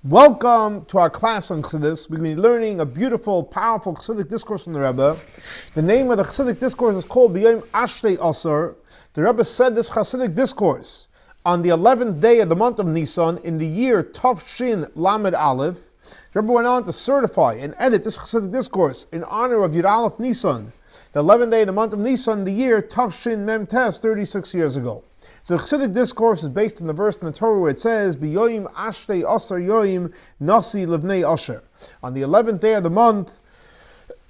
Welcome to our class on Chassidus. We're going to be learning a beautiful, powerful Chassidic discourse from the Rebbe. The name of the Chassidic discourse is called Biom, Ashti. The Rebbe said this Chassidic discourse on the 11th day of the month of Nisan in the year Shin Lamed Aleph. The Rebbe went on to certify and edit this Chassidic discourse in honor of Yud Aleph Nisan, the 11th day of the month of Nisan, the year Shin Mem Tes, 36 years ago. So the Chassidic discourse is based on the verse in the Torah where it says, Biyoim Ashtei Asar Yoim Nasi Lebnei Asher. On the 11th day of the month,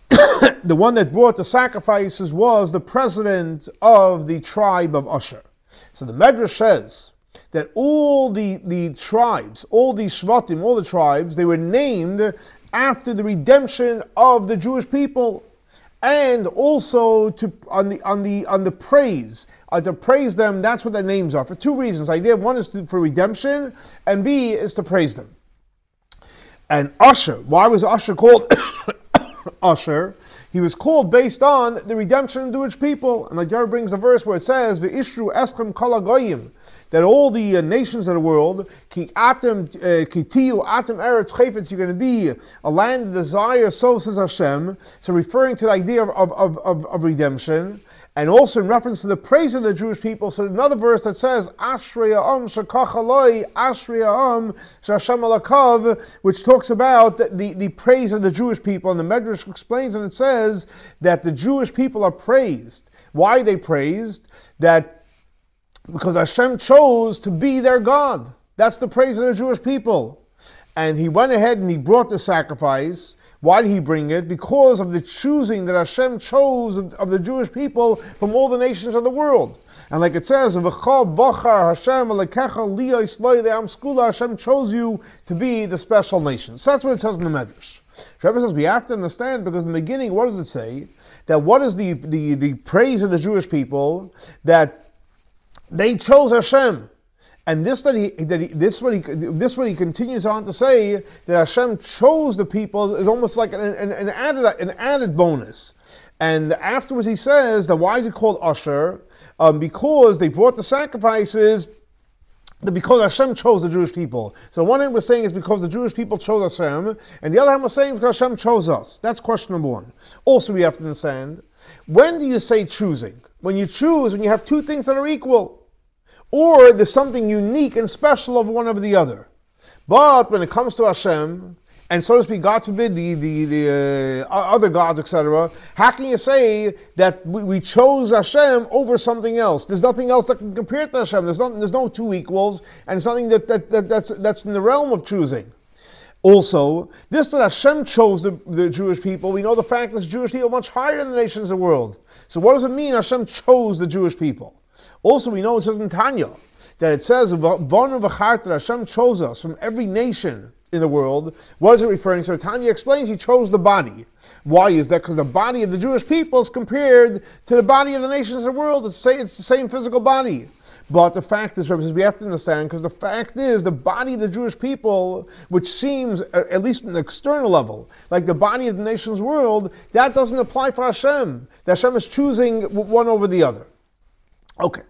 the one that brought the sacrifices was the president of the tribe of Asher. So the Medrash says that all the tribes, all the Shvatim, all the tribes, they were named after the redemption of the Jewish people, and also on the praise. To praise them, that's what their names are, for two reasons. Idea one is for redemption, and B is to praise them. And Asher, why was Asher called Asher? He was called based on the redemption of the Jewish people. And like Jerry brings a verse where it says, "V'ishru eschem kol hagoyim," that all the nations of the world, ki tiyu atem eretz chayfetz, you're going to be a land of desire, so says Hashem. So referring to the idea of redemption. And also in reference to the praise of the Jewish people. So another verse that says, Ashrei ha'am shekach aloi, Ashrei ha'am she'Hashem alakav, which talks about the praise of the Jewish people. And the Medrash explains, and it says that the Jewish people are praised. Why are they praised? That because Hashem chose to be their God. That's the praise of the Jewish people. And he went ahead and he brought the sacrifice. Why did he bring it? Because of the choosing that Hashem chose of the Jewish people from all the nations of the world. And like it says, Hashem chose you to be the special nation. So that's what it says in the Medrash. Rebbe says we have to understand, because in the beginning, what does it say? That what is the praise of the Jewish people? That they chose Hashem. And this what he continues on to say, that Hashem chose the people is almost like an added bonus. And afterwards he says that why is it called Asher? Because they brought the sacrifices, because Hashem chose the Jewish people. So one hand we're saying is because the Jewish people chose Hashem, and the other hand we're saying because Hashem chose us. That's question number one. Also we have to understand, when do you say choosing? When you choose, when you have two things that are equal. Or there's something unique and special of one over the other. But when it comes to Hashem, and so to speak, God forbid, the other gods, etc., how can you say that we chose Hashem over something else? There's nothing else that can compare to Hashem. There's no two equals, and it's something that's in the realm of choosing. Also, this that Hashem chose the Jewish people, we know the fact that the Jewish people are much higher than the nations of the world. So what does it mean Hashem chose the Jewish people? Also, we know it says in Tanya that it says Vonu v'charta, Hashem chose us from every nation in the world. What is it referring to? So Tanya explains He chose the body. Why is that? Because the body of the Jewish people is compared to the body of the nations of the world. It's the same physical body. But the fact is, we have to understand, because the fact is, the body of the Jewish people, which seems, at least on an external level, like the body of the nation's world, that doesn't apply for Hashem. That Hashem is choosing one over the other. Okay,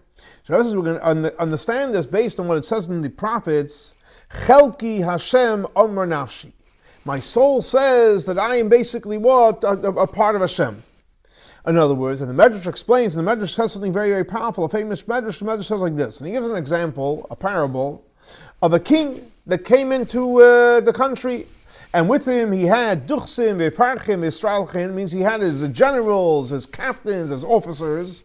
so we're going to understand this based on what it says in the prophets. Chelki Hashem Omer Nafshi. My soul says that I am basically what? A part of Hashem. In other words, and the Medrash explains, and the Medrash says something very, very powerful. A famous Medrash, the Medrash says like this, and he gives an example, a parable, of a king that came into the country, and with him he had Duchsim, Veparchim, Yisraelchim, means he had his generals, his captains, his officers.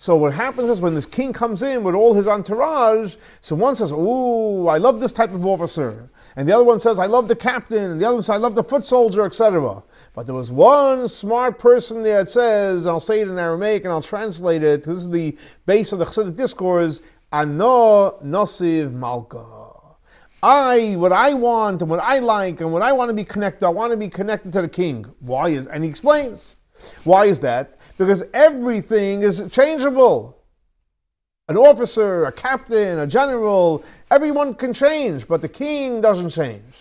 So what happens is when this king comes in with all his entourage, so one says, "Ooh, I love this type of officer," and the other one says, "I love the captain," and the other one says, "I love the foot soldier," etc. But there was one smart person there that says, I'll say it in Aramaic and I'll translate it, because this is the base of the Chassidic discourse, Ano Nosiv Malka. What I want and what I like and what I want to be connected, I want to be connected to the king. And he explains, why is that? Because everything is changeable. An officer, a captain, a general, everyone can change, but the king doesn't change.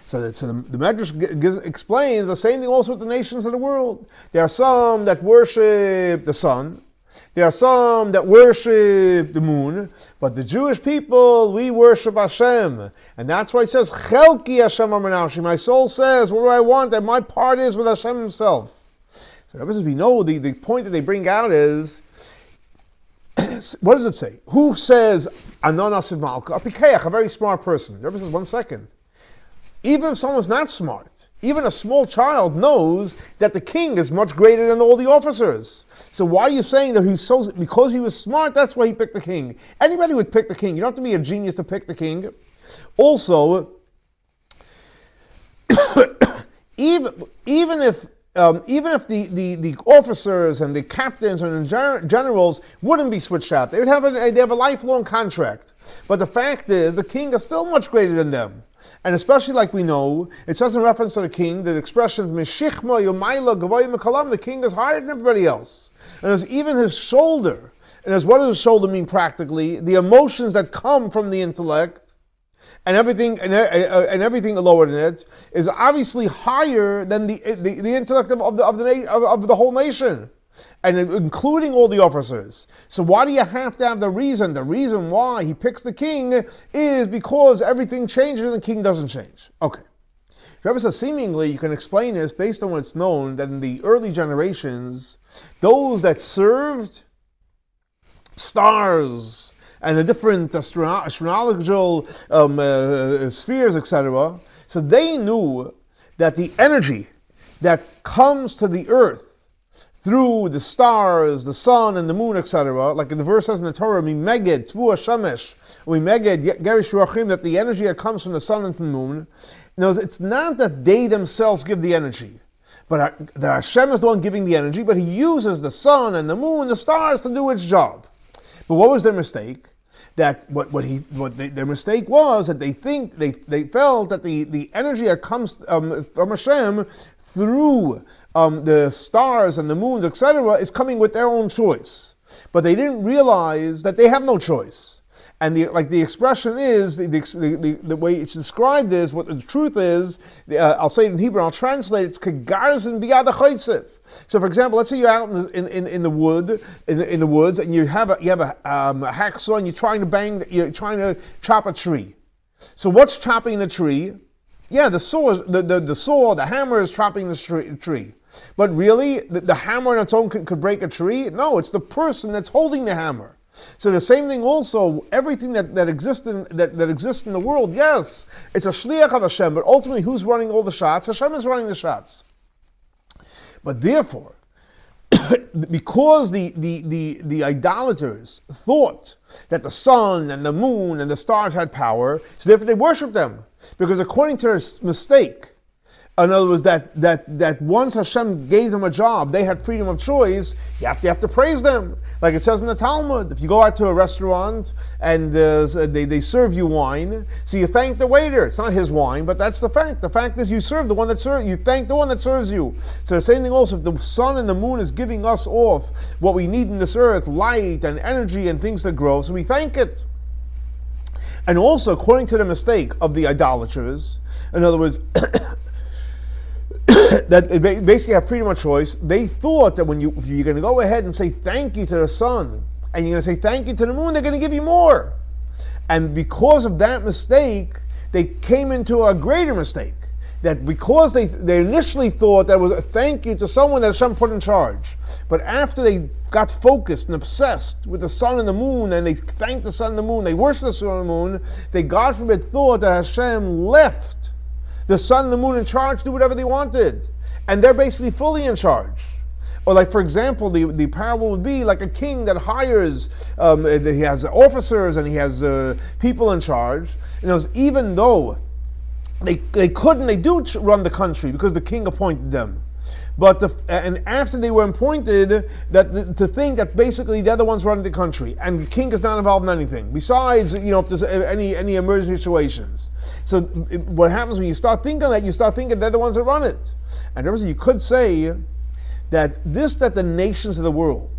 So the Medrash explains the same thing also with the nations of the world. There are some that worship the sun, There are some that worship the moon, but the Jewish people, we worship Hashem. And that's why it says, Chelki Hashem Amanavshi. My soul says, what do I want? And my part is with Hashem himself. So as we know, the point that they bring out is, what does it say? Who says, Ananas of Malka? A Pikeach, a very smart person. The Rebbe says, 1 second. Even if someone's not smart, even a small child knows that the king is much greater than all the officers. So why are you saying that because he was smart, that's why he picked the king? Anybody would pick the king. You don't have to be a genius to pick the king. Also, even if the officers and the captains and the generals wouldn't be switched out, they have a lifelong contract. But the fact is, the king is still much greater than them. And especially like we know, it says in reference to the king, the expression, Meshichma Yomaila Gavoy Mekalam, the king is higher than everybody else. And there's even his shoulder. And as what does his shoulder mean practically? The emotions that come from the intellect and everything lower than it is obviously higher than the intellect of the whole nation, and including all the officers. So why do you have to have the reason? The reason why he picks the king is because everything changes and the king doesn't change. Okay. Rebbe says seemingly you can explain this based on what's known that in the early generations, those that served stars and the different astrological spheres, etc., so they knew that the energy that comes to the earth through the stars, the sun, and the moon, etc., like the verse says in the Torah, "Mimeged tvu hashemesh, mimeged gerish ruachim," that the energy that comes from the sun and from the moon. Now, it's not that they themselves give the energy, but that Hashem is the one giving the energy, but He uses the sun and the moon, the stars, to do its job. But what was their mistake? That their mistake was that they felt that the energy that comes from Hashem through the stars and the moons, etc., is coming with their own choice. But they didn't realize that they have no choice. And the expression is, the way it's described is, what the truth is, I'll say it in Hebrew, I'll translate it, it's kegarzin biyad ha'chaytzev. So for example, let's say you're out in the woods, and you have a hacksaw, and you're trying to chop a tree. So what's chopping the tree? Yeah, the saw, the hammer is chopping the tree. But really, the hammer on its own could break a tree? No, it's the person that's holding the hammer. So the same thing also, everything that exists in the world, yes, it's a shliach of Hashem, but ultimately who's running all the shots? Hashem is running the shots. But therefore, because the idolaters thought that the sun and the moon and the stars had power, so therefore they worshiped them. Because according to their mistake, in other words, that once Hashem gave them a job, they had freedom of choice, you have to praise them. Like it says in the Talmud, if you go out to a restaurant and they serve you wine, so you thank the waiter. It's not his wine, but that's the fact. The fact is you serve the one that serves you, thank the one that serves you. So the same thing also, if the sun and the moon is giving us off what we need in this earth, light and energy and things that grow, so we thank it. And also, according to the mistake of the idolaters, in other words, that they basically have freedom of choice, they thought that if you're going to go ahead and say thank you to the sun, and you're going to say thank you to the moon, they're going to give you more. And because of that mistake, they came into a greater mistake. That because they initially thought that was a thank you to someone that Hashem put in charge. But after they got focused and obsessed with the sun and the moon, and they thanked the sun and the moon, they worshiped the sun and the moon, they, God forbid, thought that Hashem left the sun and the moon in charge to do whatever they wanted. And they're basically fully in charge. Or like, for example, the parable would be like a king that hires, he has officers and he has people in charge. Even though they do run the country because the king appointed them. But and after they were appointed, to think that basically they're the ones running the country, and the king is not involved in anything. Besides, if there's any emergency situations. So what happens when you start thinking that, you start thinking they're the ones that run it. And therefore you could say that the nations of the world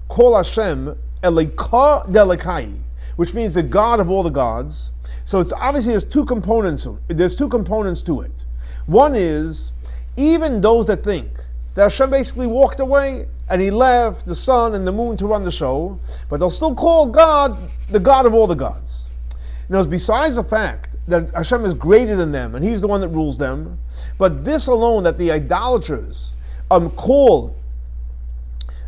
call Hashem Elika Delikai, which means the God of all the gods. So it's obviously there's two components to it. One is, even those that think that Hashem basically walked away, and he left the sun and the moon to run the show, but they'll still call God the God of all the gods. Now, besides the fact that Hashem is greater than them and he's the one that rules them, but this alone, that the idolaters call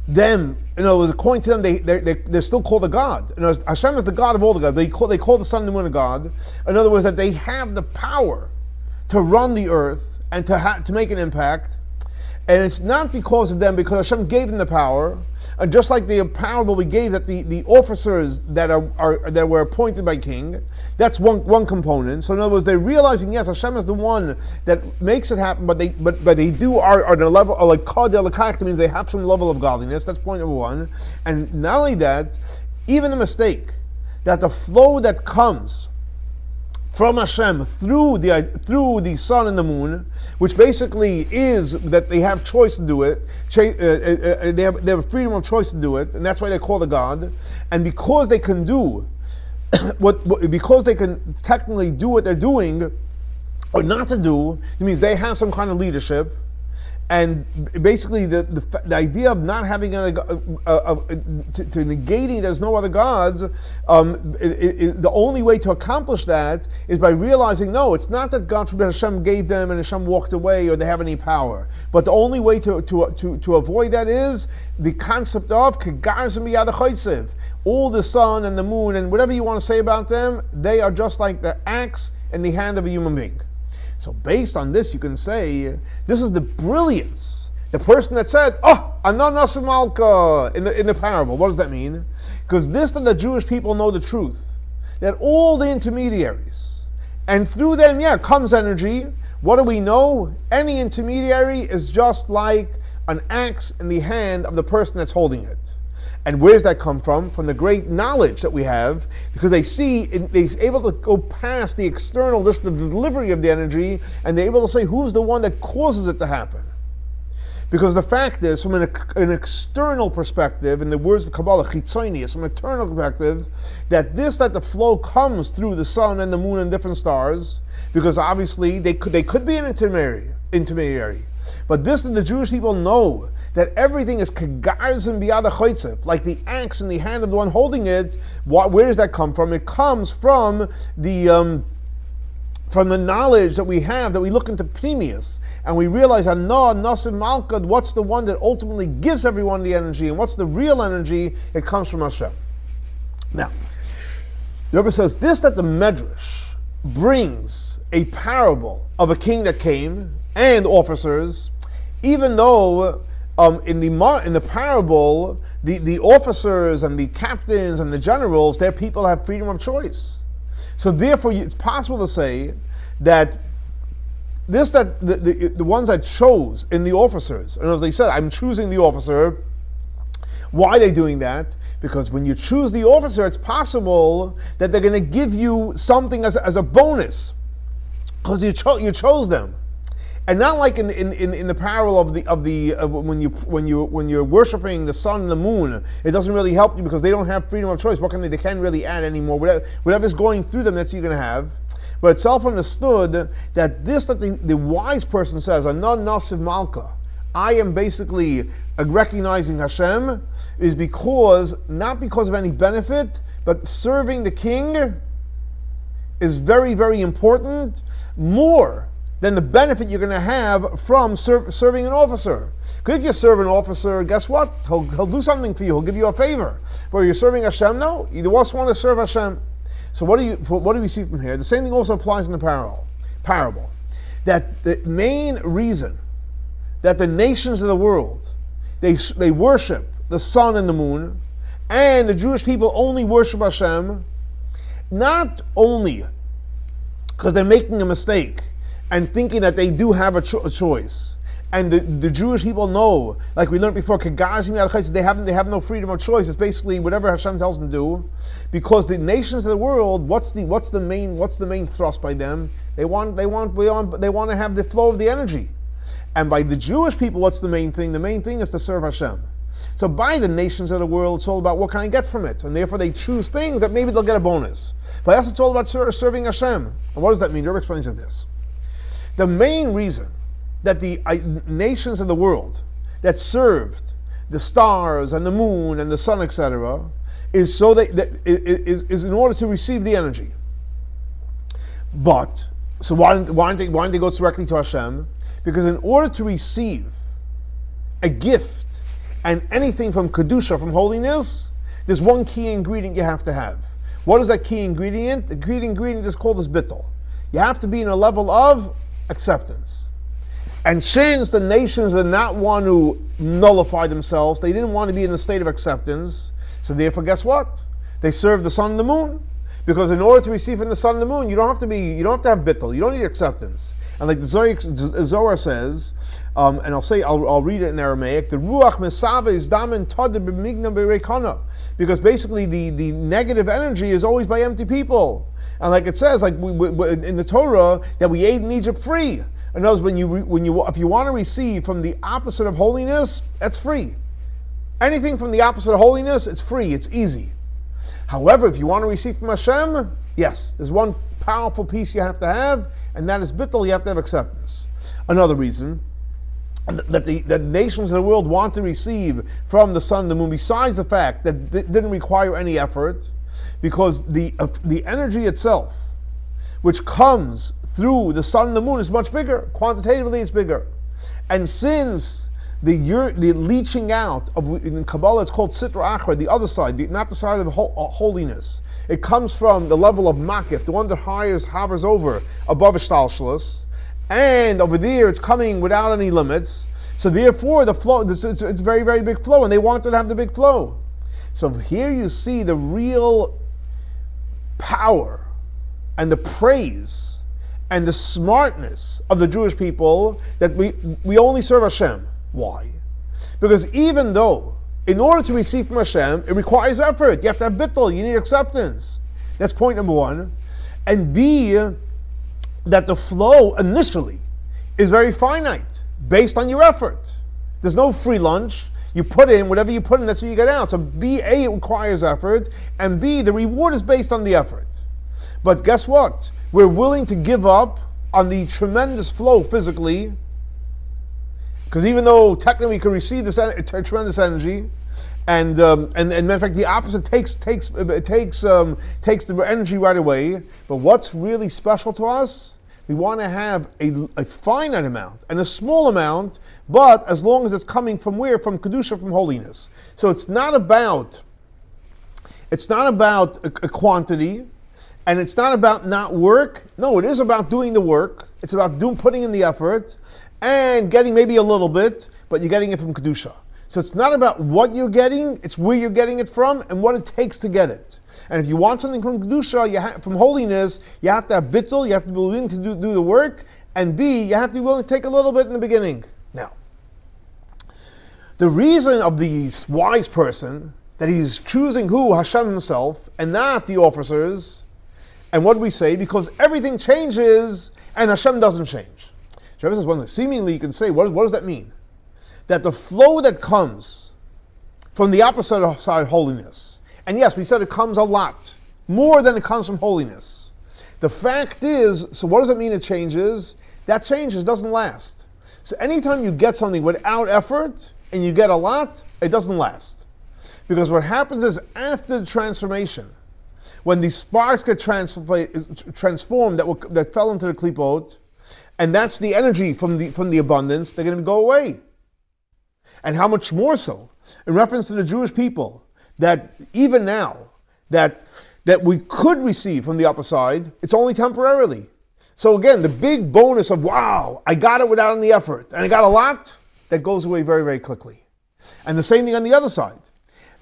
them, according to them, they're still called a God. Hashem is the God of all the gods. They call the sun and the moon a God. In other words, that they have the power to run the earth and to make an impact. And it's not because of them, because Hashem gave them the power. And just like the parable we gave, that the officers that were appointed by king, that's one component. So in other words, they're realizing, yes, Hashem is the one that makes it happen, but they are at a level of like kadeh, means they have some level of godliness. That's point number one. And not only that, even the mistake that the flow that comes from Hashem through the sun and the moon, which basically is that they have choice to do it, they have freedom of choice to do it, and that's why they call the God. And because they can do because they can technically do what they're doing, or not to do, it means they have some kind of leadership. And basically, the idea of not having to negating there's no other gods, the only way to accomplish that is by realizing, no, it's not that God forbid Hashem gave them and Hashem walked away or they have any power. But the only way to avoid that is the concept of kegarzim biyad ha'chotzev. All the sun and the moon and whatever you want to say about them, they are just like the axe in the hand of a human being. So based on this, you can say, this is the brilliance. The person that said, Anan Nasi Malka, in the parable. What does that mean? Because that the Jewish people know the truth. That all the intermediaries, and through them, comes energy. What do we know? Any intermediary is just like an axe in the hand of the person that's holding it. And where does that come from? From the great knowledge that we have, because they're able to go past the external, just the delivery of the energy, and they're able to say who's the one that causes it to happen. Because the fact is, from an external perspective, in the words of Kabbalah, chitzonius, from an internal perspective, that the flow comes through the sun and the moon and different stars, because obviously they could be an intermediary. But the Jewish people know that everything is kegarzim biyad ha'chotzev, like the axe in the hand of the one holding it. Where does that come from? It comes from the knowledge that we have, that we look into Pnimius, and we realize, Nasi Malka, what's the one that ultimately gives everyone the energy, and what's the real energy? It comes from Hashem. Now, the Rebbe says that the Medrash brings a parable of a king that came and officers, even though in the parable, the officers and the captains and the generals, their people have freedom of choice. So therefore, it's possible to say that the ones that chose in the officers, and as they said, I'm choosing the officer. Why are they doing that? Because when you choose the officer, it's possible that they're going to give you something as a bonus, because you chose them. And not like in the parable of when you're worshiping the sun and the moon, it doesn't really help you because they don't have freedom of choice. What can they can't really add anymore. Whatever's going through them, that's what you're going to have. But it's self-understood that the wise person says, Anan Nasiv Malka, I am basically recognizing Hashem, is not because of any benefit, but serving the king is very, very important, more than the benefit you're going to have from serving an officer. Because if you serve an officer, guess what? He'll do something for you. He'll give you a favor. But you're serving Hashem? No. You just want to serve Hashem. So what do we see from here? The same thing also applies in the parable. That the main reason that the nations of the world, they worship the sun and the moon, and the Jewish people only worship Hashem, not only because they're making a mistake and thinking that they do have a choice, and the Jewish people know, like we learned before, they have no freedom of choice. It's basically whatever Hashem tells them to do, because the nations of the world, what's the main thrust by them? They want to have the flow of the energy, and by the Jewish people, what's the main thing? The main thing is to serve Hashem. So by the nations of the world, it's all about what can I get from it, and therefore they choose things that maybe they'll get a bonus. But us, it's all about serving Hashem. And what does that mean? Rebbe explains it this. The main reason that the nations of the world that served the stars and the moon and the sun, etc., is so is in order to receive the energy. But so why don't they go directly to Hashem? Because in order to receive a gift and anything from kedusha, from holiness, there's one key ingredient you have to have. What is that key ingredient? The key ingredient is called as bittul. You have to be in a level of acceptance. And since the nations did not want to nullify themselves, they didn't want to be in the state of acceptance, so therefore guess what? They served the sun and the moon. Because in order to receive from the sun and the moon, you don't have to have bittul, you don't need acceptance. And like the Zohar says, and I'll read it in Aramaic, the ruach mesave is damen tadeh b'migna b'reikana. Because basically the negative energy is always by empty people. And like it says, like in the Torah, that we ate in Egypt free. In other words, if you want to receive from the opposite of holiness, that's free. Anything from the opposite of holiness, it's free, it's easy. However, if you want to receive from Hashem, yes, there's one powerful piece you have to have, and that is bittul, you have to have acceptance. Another reason that the nations of the world want to receive from the sun and the moon, besides the fact that it didn't require any effort, because the energy itself, which comes through the sun and the moon, is much bigger. Quantitatively, it's bigger. And since the leaching out of, in Kabbalah it's called sitra achra, the other side, not the side of holiness. It comes from the level of makif, the one that hovers over above ishtalshalos, and over there it's coming without any limits. So therefore the flow, it's very, very big flow, and they wanted to have the big flow. So here you see the real power and the praise and the smartness of the Jewish people, that we only serve Hashem. Why? Because even though, in order to receive from Hashem, it requires effort. You have to have bittul, you need acceptance. That's point number one. And B, that the flow initially is very finite, based on your effort. There's no free lunch. You put in, whatever you put in, that's what you get out. So B, A, it requires effort, and B, the reward is based on the effort. But guess what? We're willing to give up on the tremendous flow physically, because even though technically we can receive this tremendous energy, and matter of fact, the opposite takes the energy right away. But what's really special to us? We want to have a finite amount and a small amount, but as long as it's coming from where? From kedusha, from holiness. So it's not about a quantity, and it's not about not work. No, it is about doing the work. It's about putting in the effort and getting maybe a little bit, but you're getting it from kedusha. So it's not about what you're getting, it's where you're getting it from and what it takes to get it. And if you want something from kedusha, from holiness, you have to have bittul, you have to be willing to do the work, and B, you have to be willing to take a little bit in the beginning. Now, the reason of the wise person that he's choosing who? Hashem himself, and not the officers. And what do we say? Because everything changes and Hashem doesn't change. Rabbi says one thing. Seemingly, you can say, what does that mean? That the flow that comes from the opposite side of holiness, and yes, we said it comes a lot, more than it comes from holiness. The fact is, so what does it mean it changes? That changes, doesn't last. So anytime you get something without effort, and you get a lot, it doesn't last. Because what happens is, after the transformation, when these sparks get transformed that fell into the klipot, and that's the energy from the abundance, they're going to go away. And how much more so, in reference to the Jewish people, that even now, that we could receive from the upper side, it's only temporarily. So again, the big bonus of, wow, I got it without any effort, and I got a lot, that goes away very, very quickly. And the same thing on the other side.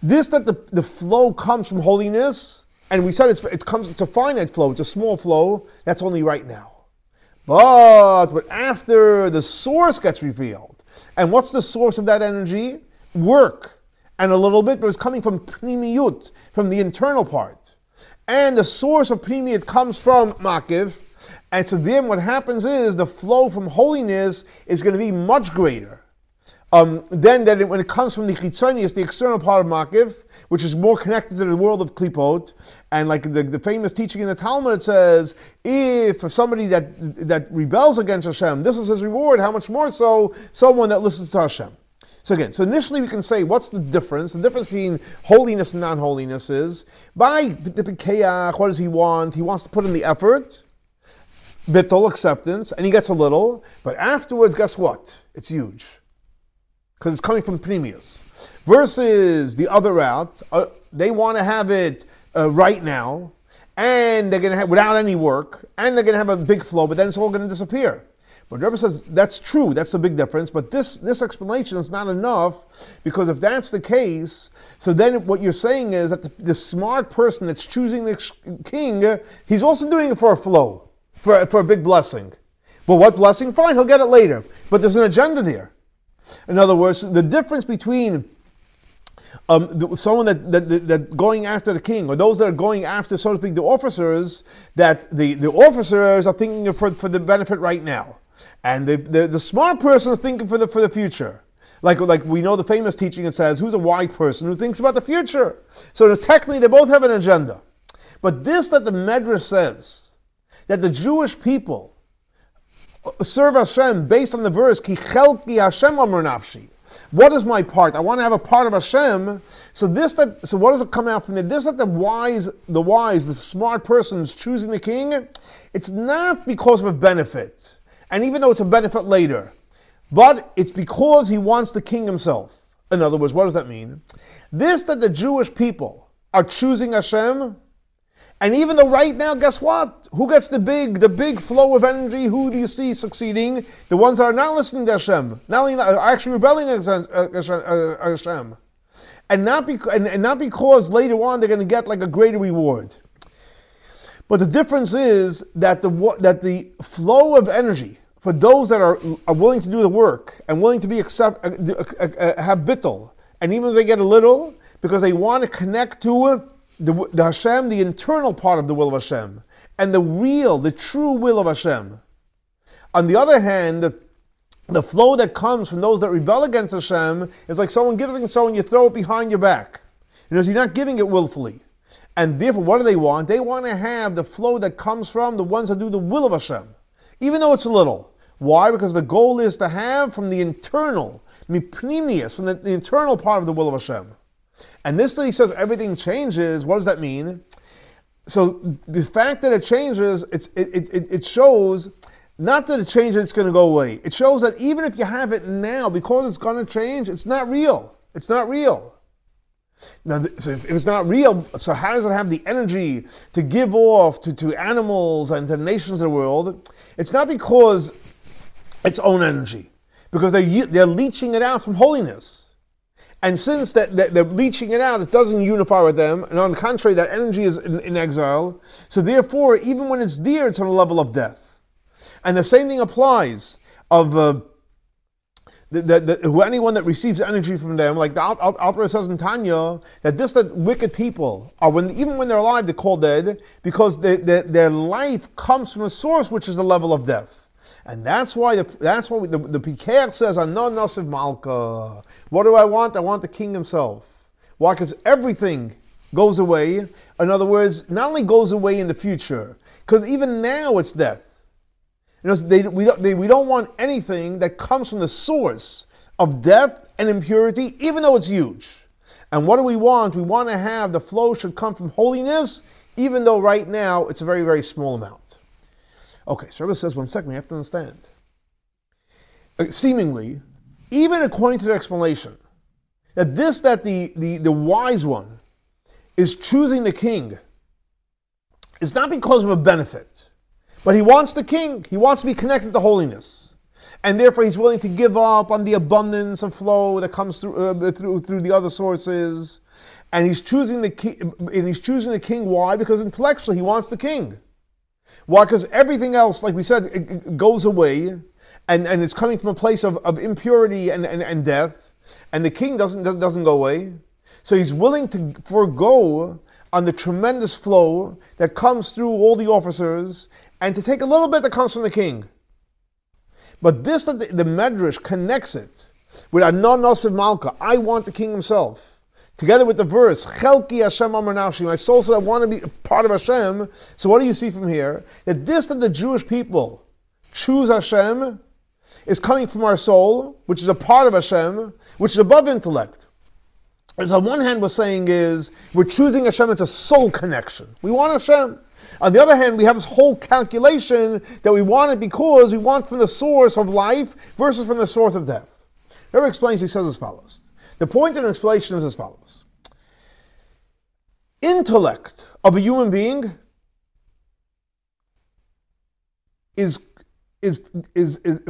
That the flow comes from holiness, and we said it's a finite flow, it's a small flow, that's only right now. But after the source gets revealed, and what's the source of that energy? Work, and a little bit, but it's coming from pnimiyut, from the internal part. And the source of pnimiyut comes from makiv, and so then what happens is the flow from holiness is going to be much greater than when it comes from the chitzonius, the external part of makiv, which is more connected to the world of klipot. And like the famous teaching in the Talmud, it says, if for somebody that rebels against Hashem, this is his reward, how much more so someone that listens to Hashem. So again, so initially we can say, what's the difference? The difference between holiness and non-holiness is, by the Pikeach, what does he want? He wants to put in the effort, bittul, acceptance, and he gets a little, but afterwards, guess what? It's huge. Because it's coming from Pneumius. Versus the other route, they want to have it right now, and they're going to have, without any work, and they're going to have a big flow, but then it's all going to disappear. But Rebbe says, that's true, that's the big difference, but this explanation is not enough, because if that's the case, so then what you're saying is that the smart person that's choosing the king, he's also doing it for a flow, for a big blessing. Well, what blessing? Fine, he'll get it later. But there's an agenda there. In other words, the difference between someone that going after the king, or those that are going after, so to speak, the officers, that the officers are thinking for the benefit right now. And the smart person is thinking for the future. Like we know the famous teaching that says, who's a wise person who thinks about the future? So technically they both have an agenda. But this that the Medrash says, that the Jewish people serve Hashem based on the verse, Ki chelki Hashem amar nafshi. What is my part? I want to have a part of Hashem. So what does it come out from there? This that the smart person is choosing the king, it's not because of a benefit. And even though it's a benefit later, but it's because he wants the king himself. In other words, what does that mean? This that the Jewish people are choosing Hashem, and even though right now, guess what? Who gets the big flow of energy? Who do you see succeeding? The ones that are not listening to Hashem, not only are actually rebelling against Hashem, and not because later on they're going to get like a greater reward. But the difference is that the flow of energy for those that are willing to do the work and willing to be have bittul, and even if they get a little, because they want to connect to the Hashem, the internal part of the will of Hashem, and the true will of Hashem. On the other hand, the flow that comes from those that rebel against Hashem is like someone giving someone, you throw it behind your back. You're not giving it willfully. And therefore, what do they want? They want to have the flow that comes from the ones that do the will of Hashem, even though it's a little. Why? Because the goal is to have from the internal, mipnimius, from the internal part of the will of Hashem. And this that he says everything changes, what does that mean? So the fact that it changes, it shows not that it changes, it's going to go away. It shows that even if you have it now, because it's going to change, it's not real. It's not real. Now, so if it's not real, so how does it have the energy to give off to animals and to the nations of the world? It's not because its own energy, because they're leeching it out from holiness. And since they're leeching it out, it doesn't unify with them, and on the contrary, that energy is in exile. So therefore, even when it's there, it's on a level of death. And the same thing applies of anyone that receives energy from them, like the Alter says in Tanya, that wicked people are, even when they're alive, they're called dead, because their life comes from a source which is the level of death. And that's why the Pikeach says, Ana nasiv malka. What do I want? I want the king himself. Why? Because everything goes away. In other words, not only goes away in the future, because even now it's death. We don't want anything that comes from the source of death and impurity, even though it's huge. And what do we want? We want to have the flow should come from holiness, even though right now it's a very, very small amount. Okay, so Rebbe says, 1 second, we have to understand. Seemingly, even according to the explanation, that the wise one is choosing the king is not because of a benefit, but he wants the king. He wants to be connected to holiness, and therefore he's willing to give up on the abundance of flow that comes through the other sources, and he's choosing the king. And he's choosing the king. Why? Because intellectually he wants the king. Why? Because everything else, like we said, it goes away, and it's coming from a place of impurity and death, and the king doesn't go away. So he's willing to forego on the tremendous flow that comes through all the officers, and to take a little bit that comes from the king. But this, that the Medrash connects it with Ana nasiv malka, I want the king himself, together with the verse, Chelki Hashem amar nafshi, my soul says I want to be a part of Hashem. So what do you see from here? That the Jewish people choose Hashem, is coming from our soul, which is a part of Hashem, which is above intellect. As on one hand, we're saying is, we're choosing Hashem, it's a soul connection. We want Hashem. On the other hand, we have this whole calculation that we want it because we want from the source of life versus from the source of death. Rebbe explains, he says as follows. The point in the explanation is as follows. Intellect of a human being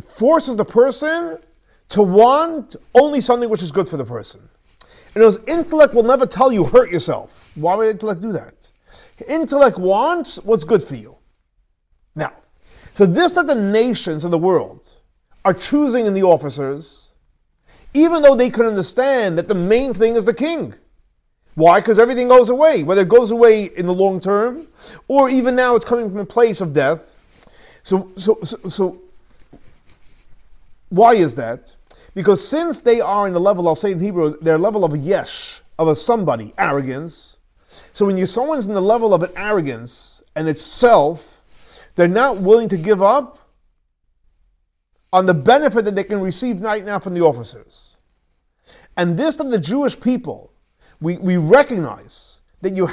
forces the person to want only something which is good for the person. And those intellect will never tell you hurt yourself. Why would intellect do that? Intellect wants what's good for you. Now, so this that the nations of the world are choosing in the officers, even though they could understand that the main thing is the king. Why? Because everything goes away. Whether it goes away in the long term, or even now it's coming from a place of death. So why is that? Because since they are in the level, I'll say in Hebrew, their level of yesh, of a somebody, arrogance. So when someone's in the level of an arrogance and it's self, they're not willing to give up on the benefit that they can receive right now from the officers. And this of the Jewish people, we recognize that you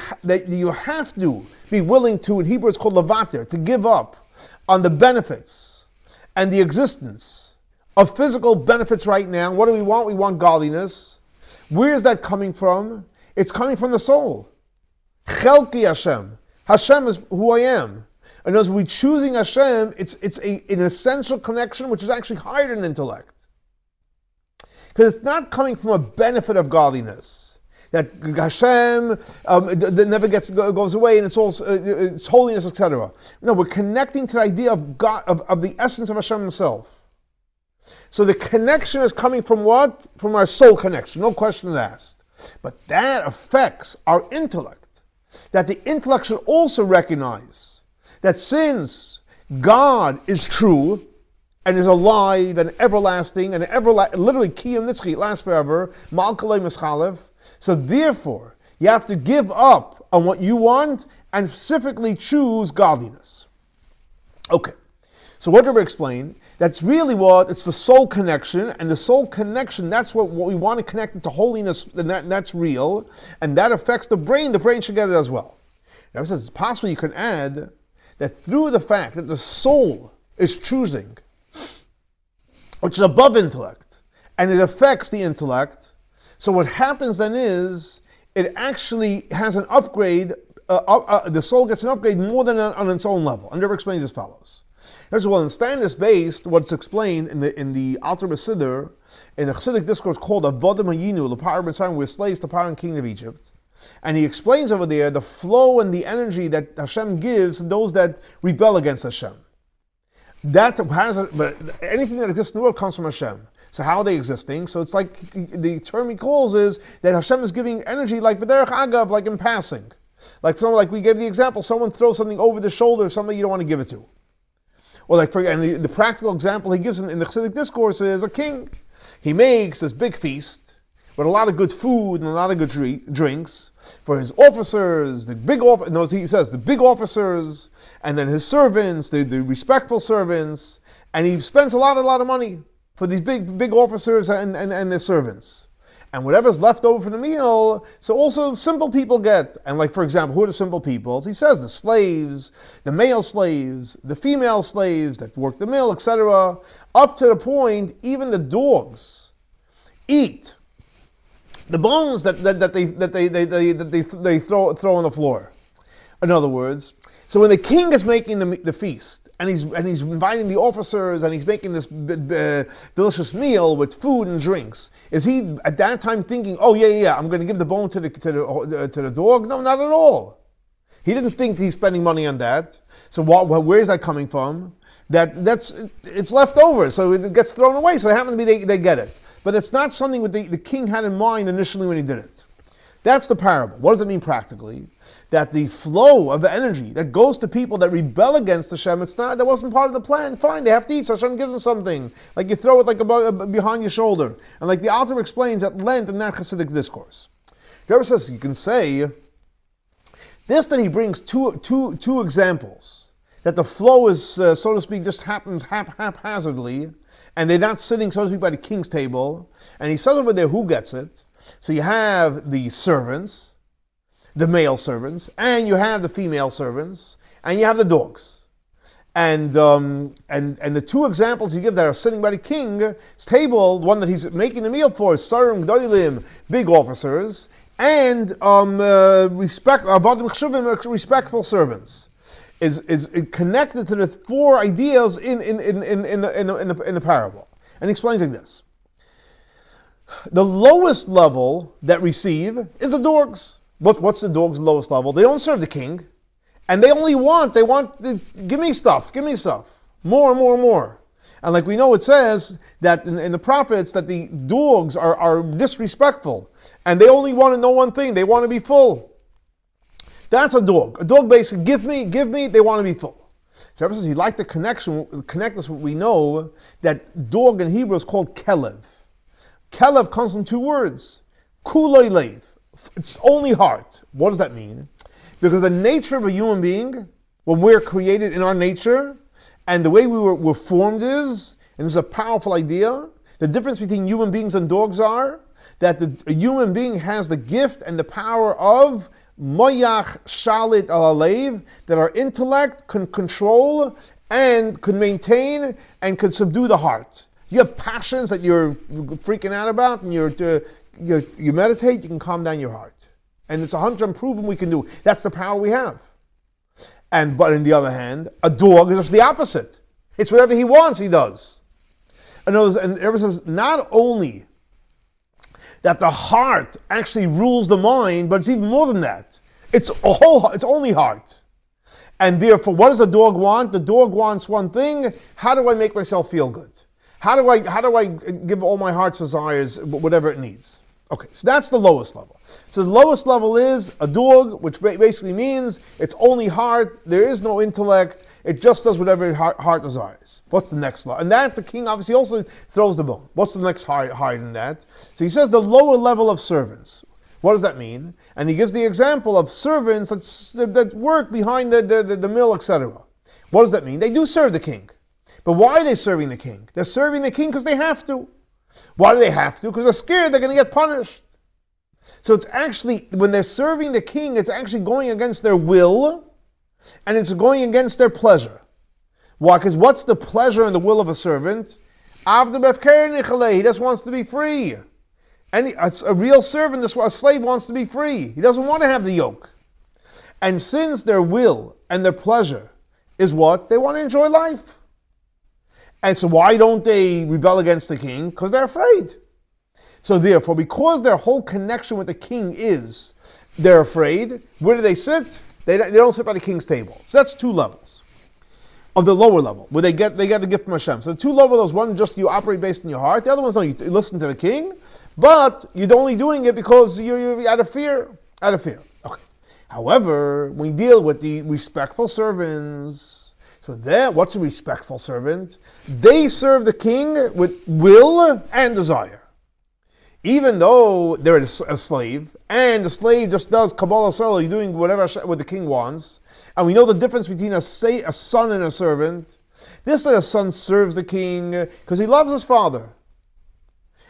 have to be willing to, in Hebrew it's called levater, to give up on the benefits and the existence of physical benefits right now. What do we want? We want godliness. Where is that coming from? It's coming from the soul. Chelki Hashem. Hashem is who I am. And as we choosing Hashem, it's an essential connection which is actually higher than intellect. Because it's not coming from a benefit of godliness. That Hashem that never goes away and it's also it's holiness, etc. No, we're connecting to the idea of God, of the essence of Hashem himself. So the connection is coming from what? From our soul connection, no question asked. But that affects our intellect. That the intellect should also recognize that since God is true and is alive and everlasting and literally kiyum nitzchi, lasts forever, ma'al mischalev. So therefore, you have to give up on what you want and specifically choose godliness. Okay, so what did we explain? That's really it's the soul connection, and the soul connection, that's what we want to connect it to holiness, and that's real, and that affects the brain should get it as well. Now, it's possible you can add that through the fact that the soul is choosing, which is above intellect, and it affects the intellect, so what happens then is, it actually has an upgrade, the soul gets an upgrade more than on its own level. And Rebbe explains as follows. Here's well, in standards-based, what's explained in the Alter B'Siddur, in a Chassidic discourse called Avodah Hayinu, the power of Mitzrayim, where slaves the power and king of Egypt. And he explains over there the flow and the energy that Hashem gives to those that rebel against Hashem. But anything that exists in the world comes from Hashem. So how are they existing? So it's like the term he calls is that Hashem is giving energy like b'derech agav, like in passing. Like we gave the example, someone throws something over the shoulder of somebody you don't want to give it to. Or the practical example he gives in the Chassidic discourse is a king. He makes this big feast with a lot of good food and a lot of good drinks for his officers, he says the big officers, and then his servants, the respectful servants, and he spends a lot of money for these big officers and their servants. And whatever's left over from the meal, so also simple people get. And like, for example, who are the simple people? He says the slaves, the male slaves, the female slaves that work the mill, etc. Up to the point, even the dogs eat the bones that they throw on the floor. In other words, so when the king is making the feast, and he's inviting the officers, and he's making this delicious meal with food and drinks, is he at that time thinking, oh yeah, I'm going to give the bone to the dog? No, not at all. He didn't think he's spending money on that. So where is that coming from? It's left over, so it gets thrown away. So it happens to be they get it, but it's not something that the king had in mind initially when he did it. That's the parable. What does it mean practically? That the flow of the energy that goes to people that rebel against Hashem, that wasn't part of the plan. Fine, they have to eat, so Hashem gives them something. Like you throw it like behind your shoulder. And like the author explains at length in that Chassidic discourse. The Rebbe says, you can say, this that he brings two examples that the flow is, so to speak, just happens haphazardly, and they're not sitting, so to speak, by the king's table. And he says over there who gets it. So you have the servants, the male servants, and you have the female servants, and you have the dogs. And the two examples you give that are sitting by the king's table, the one that he's making the meal for is Sarim Gdolim, big officers, and respectful servants. Is connected to the four ideas in the parable. And he explains like this. The lowest level that receive is the dogs. What's the dogs' lowest level? They don't serve the king. And they want, give me stuff, more. And like we know, it says that in the prophets that the dogs are disrespectful. And they only want to know one thing, they want to be full. That's a dog. A dog basically, give me, they want to be full. Rabbi says he'd like to connect this what we know, that dog in Hebrew is called kelev. Kelev comes from two words. Kuloi leiv. It's only heart. What does that mean? Because the nature of a human being, when we're created in our nature, and the way we're formed is, and this is a powerful idea, the difference between human beings and dogs are, that a human being has the gift and the power of moyach shalit al alev, that our intellect can control and can maintain and can subdue the heart. You have passions that you're freaking out about, and you meditate, you can calm down your heart. And it's 100% proven we can do. That's the power we have. But on the other hand, a dog is just the opposite. It's whatever he wants, he does. And everyone says not only that the heart actually rules the mind, but it's even more than that. It's only heart. And therefore, what does the dog want? The dog wants one thing. How do I make myself feel good? How do I give all my heart's desires, whatever it needs? Okay, so that's the lowest level. So the lowest level is a dog, which basically means it's only heart, there is no intellect, it just does whatever heart desires. What's the next level? And that the king obviously also throws the bone. What's the next higher than that? So he says the lower level of servants. What does that mean? And he gives the example of servants that work behind the mill, etc. What does that mean? They do serve the king. But why are they serving the king? They're serving the king because they have to. Why do they have to? Because they're scared they're going to get punished. So it's actually, when they're serving the king, it's actually going against their will, and it's going against their pleasure. Why? Because what's the pleasure and the will of a servant? He just wants to be free. And a real servant, a slave wants to be free. He doesn't want to have the yoke. And since their will and their pleasure is what? They want to enjoy life. And so why don't they rebel against the king? Because they're afraid. So therefore, because their whole connection with the king is, they're afraid, where do they sit? They don't sit by the king's table. So that's two levels of the lower level, where they get a gift from Hashem. So the two lower levels, one just you operate based on your heart, the other one's no, you listen to the king, but you're only doing it because you're out of fear. Okay. However, when you deal with the respectful servants, so what's a respectful servant? They serve the king with will and desire. Even though they're a slave, and the slave just does Kabbalah solo, you're doing whatever what the king wants, and we know the difference between a son and a servant. This that a son serves the king because he loves his father.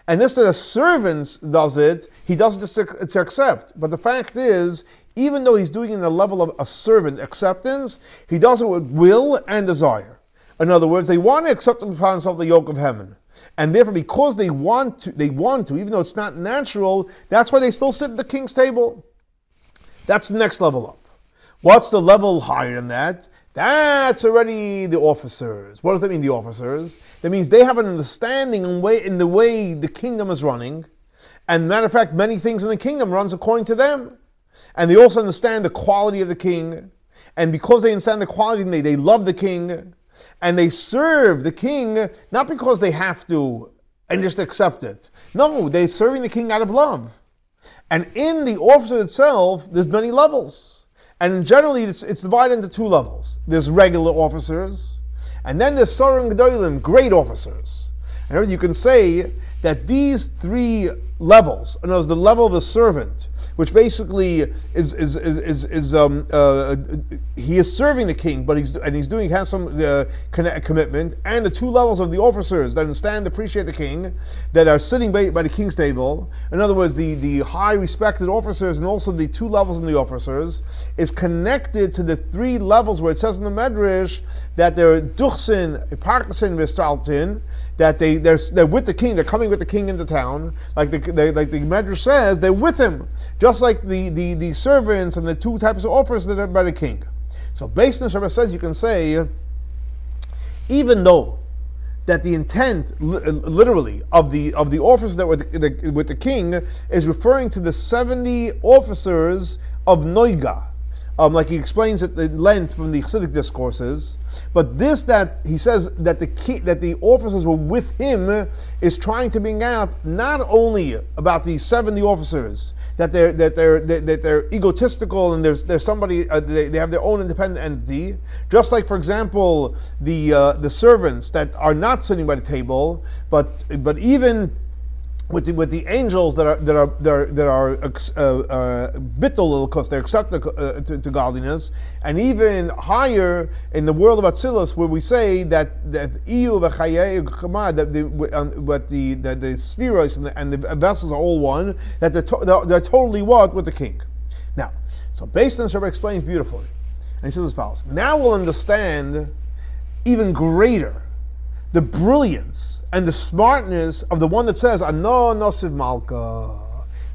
And this that a servant does it, he does it just to accept. But the fact is, even though he's doing it in the level of a servant acceptance, he does it with will and desire. In other words, they want to accept upon themselves the yoke of heaven. And therefore, because they want to, even though it's not natural, that's why they still sit at the king's table. That's the next level up. What's the level higher than that? That's already the officers. What does that mean, the officers? That means they have an understanding in the way the kingdom is running. And matter of fact, many things in the kingdom runs according to them. And they also understand the quality of the king. And because they understand the quality, they love the king. And they serve the king, not because they have to and just accept it. No, they're serving the king out of love. And in the officer itself, there's many levels. And generally, it's divided into two levels. There's regular officers, and then there's Sarim Gedolim, great officers. And you can say that these three levels, and there's the level of the servant, which basically he is serving the king, but has some commitment, and the two levels of the officers that understand, appreciate the king, that are sitting by the king's table. In other words, the high respected officers and also the two levels in the officers is connected to the three levels where it says in the Medrash that they're duchsin, parkasin, vestaltin, that they're with the king, they're coming with the king into town, like the Medrash says, they're with him, just like the servants and the two types of officers that are by the king. So based on what Shabbat says, you can say, even though that the intent, literally, of the officers that were with the king is referring to the 70 officers of Noiga, like he explains at the length from the Chassidic discourses. But this, that he says that the officers were with him, is trying to bring out not only about the 70 officers that they're egotistical and there's somebody they have their own independent entity. Just like, for example, the servants that are not sitting by the table, but even with the angels that are bittul, because they're accepted to godliness, and even higher in the world of Atzilus, where we say that iyu v'chayei Chabad, that the spheroids and the vessels are all one, that they're totally what with the king. Now, so based on this, Rabbi explains beautifully, and he says as follows: now we'll understand even greater the brilliance and the smartness of the one that says, Ano Nosiv Malka.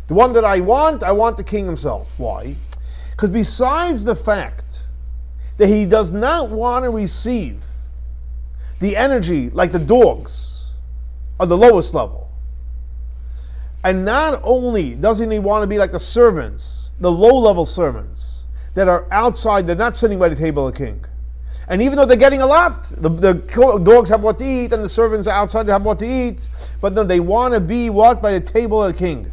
The one that I want the king himself. Why? Because besides the fact that he does not want to receive the energy like the dogs of the lowest level, and not only doesn't he want to be like the servants, the low-level servants that are outside, they're not sitting by the table of the king. And even though they're getting a lot, the dogs have what to eat, and the servants outside have what to eat, but no, they want to be what? By the table of the king.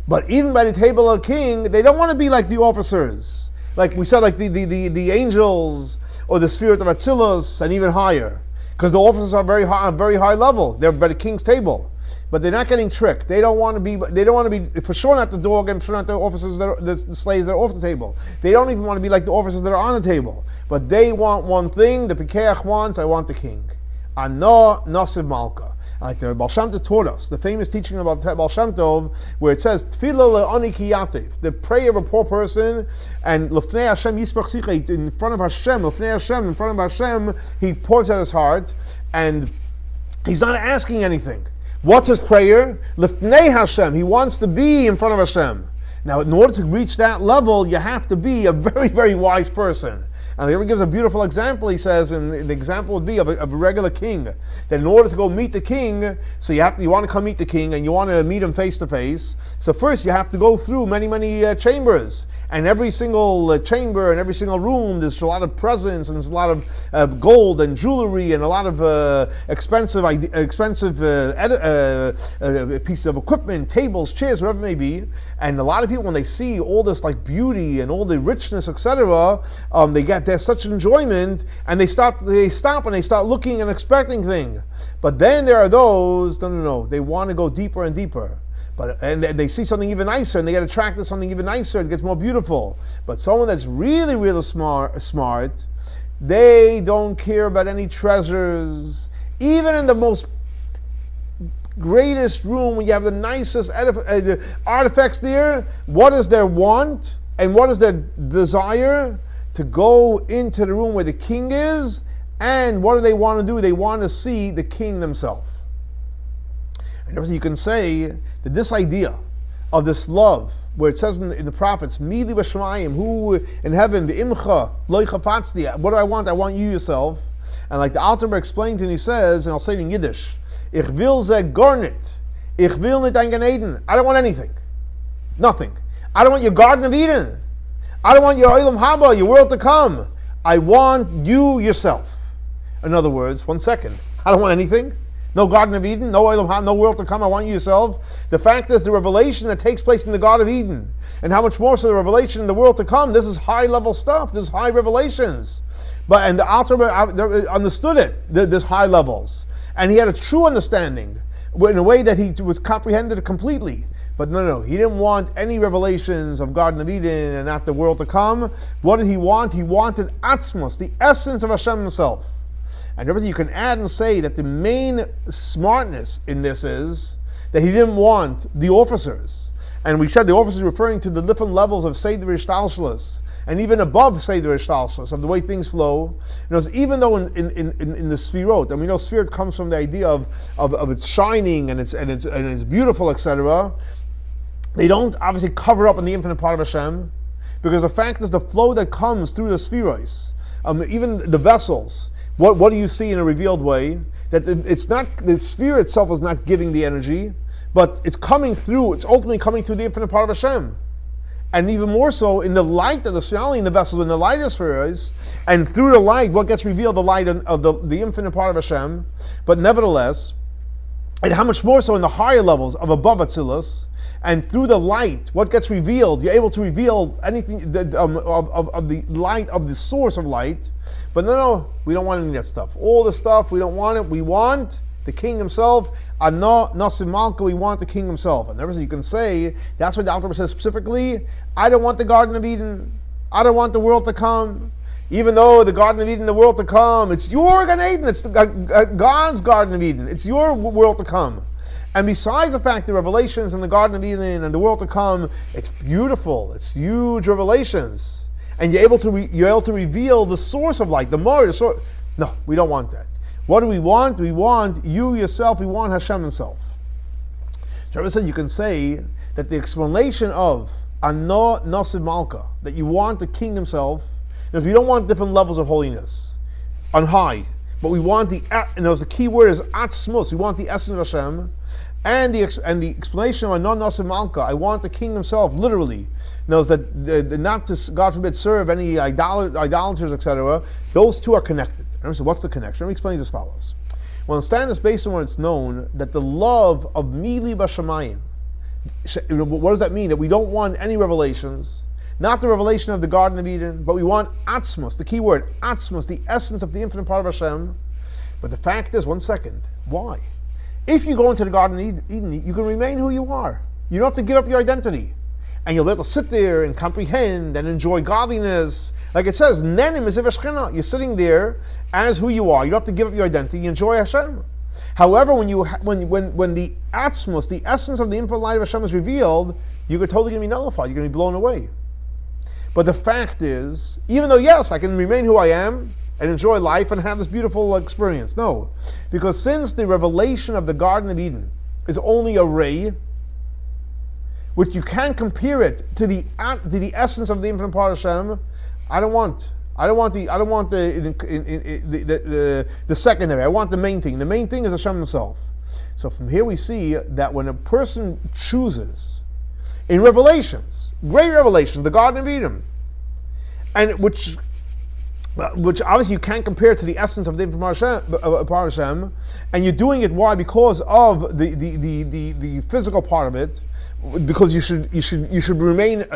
But even by the table of the king, they don't want to be like the officers. Like we said, like the angels, or the spirit of Atzilus, and even higher. Because the officers are very high level. They're by the king's table. But they're not getting tricked. They don't want to be for sure not the dog, and for sure not the officers the slaves that are off the table. They don't even want to be like the officers that are on the table. But they want one thing, the Pikeach wants, I want the king. Ano Nosiv Malka. Like the Baal Shem Tov taught us, the famous teaching about Baal Shem Tov, where it says, Tfilah le'ani ki yativ, the prayer of a poor person, and Lefnei Hashem Yisbach Sicha, in front of Hashem, Lefnei Hashem, in front of Hashem, he pours out his heart, and he's not asking anything. What's his prayer? Lefnei Hashem, he wants to be in front of Hashem. Now, in order to reach that level, you have to be a very, very wise person. And he gives a beautiful example. He says, and the example would be of a regular king, that in order to go meet the king, so you want to come meet the king, and you want to meet him face to face. So first you have to go through many chambers, and every single chamber and every single room, there's a lot of presents, and there's a lot of gold and jewelry, and a lot of expensive pieces of equipment, tables, chairs, whatever it may be. And a lot of people, when they see all this like beauty and all the richness, etc., there's such enjoyment, and they stop and they start looking and expecting things. But then there are those, no, they want to go deeper and deeper. And they see something even nicer, and they get attracted to something even nicer, it gets more beautiful. But someone that's really, really smart, they don't care about any treasures. Even in the most greatest room, when you have the nicest artifacts there, what is their want and what is their desire? To go into the room where the king is, and what do they want to do? They want to see the king themselves. And you can say that this idea of this love, where it says in the prophets, Mili b'shamayim, who in heaven, the imcha, lo chafatzti, what do I want? I want you yourself. And like the Alter Rebbe explains, and he says, and I'll say it in Yiddish, Ich will ze garnit, ich will nit ein Gan Eden. I don't want anything. Nothing. I don't want your Garden of Eden. I don't want your Olam Haba, your world to come. I want you yourself. In other words, 1 second. I don't want anything. No Garden of Eden, no Olam Haba, no world to come. I want you yourself. The fact is, the revelation that takes place in the Garden of Eden, and how much more so the revelation in the world to come, this is high level stuff. This is high revelations. And the Alter understood it, this high levels. And he had a true understanding, in a way that he was comprehended completely. But no, he didn't want any revelations of Garden of Eden and not the world to come. What did he want? He wanted Atzmos, the essence of Hashem himself. And everything you can add and say that the main smartness in this is that he didn't want the officers. And we said the officers referring to the different levels of Seder Ishtalshalos, and even above Seder Ishtalshalos, of the way things flow. Even though in the Sfirot, and we know Sfirot comes from the idea of its shining and it's beautiful, etc., they don't obviously cover up in the infinite part of Hashem, because the fact is the flow that comes through the Spheros, even the vessels, what do you see in a revealed way? That it's not, the sphere itself is not giving the energy, but it's ultimately coming through the infinite part of Hashem. And even more so in the light of the surrounding the vessels, in the light of the spheres, and through the light, what gets revealed, the light of the infinite part of Hashem. But nevertheless, and how much more so in the higher levels of above Atzilus, and through the light, what gets revealed, you're able to reveal anything of the light, of the source of light. But no, we don't want any of that stuff. All the stuff, we don't want it. We want the King himself. Nasi Malka, we want the King himself. And therefore you can say, that's what the Alter says specifically, I don't want the Garden of Eden. I don't want the world to come. Even though the Garden of Eden, the world to come, it's your Gan Eden, it's God's Garden of Eden, it's your world to come. And besides the fact the revelations in the Garden of Eden and the world to come, it's beautiful, it's huge revelations. And you're able to reveal the source of light, the Mor, the source. No, we don't want that. What do we want? We want you yourself, we want Hashem himself. Rabbi said you can say that the explanation of Ano Nasiv Malka, that you want the King himself, because we don't want different levels of holiness on high, but we want the key word is Atzmos, we want the essence of Hashem, and the explanation of Anon Nasiv Malka, I want the King himself, literally, knows that not to, God forbid, serve any idolaters, etc. Those two are connected. So what's the connection? Let me explain as follows. Well, understand this based on what it's known, that the love of Mili Bashamayim, what does that mean? That we don't want any revelations, not the revelation of the Garden of Eden, but we want Atzmos, the key word, Atzmos, the essence of the infinite part of Hashem. But the fact is, one second, why? If you go into the Garden of Eden, you can remain who you are. You don't have to give up your identity. And you'll be able to sit there and comprehend and enjoy godliness. Like it says, Nenim is Shechina. You're sitting there as who you are. You don't have to give up your identity. You enjoy Hashem. However, when the Atzmos, the essence of the infinite light of Hashem is revealed, you're totally going to be nullified. You're going to be blown away. But the fact is, even though, yes, I can remain who I am and enjoy life and have this beautiful experience, no. Because since the revelation of the Garden of Eden is only a ray, which you can't compare it to the essence of the infinite part of Hashem, I don't want the secondary. I want the main thing. The main thing is Hashem himself. So from here we see that when a person chooses in revelations, great revelations, the Garden of Eden, and which obviously you can't compare to the essence of the infinite part of Hashem, and you're doing it, why? Because of the physical part of it, because you should remain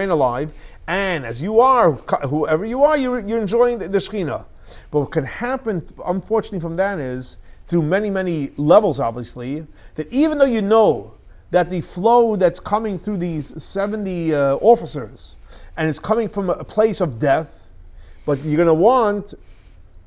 alive, and as you are, whoever you are, you're enjoying the Shekhinah. But what can happen, unfortunately, from that is through many levels, obviously, that even though you know that the flow that's coming through these 70 officers, and it's coming from a place of death, but you're going to want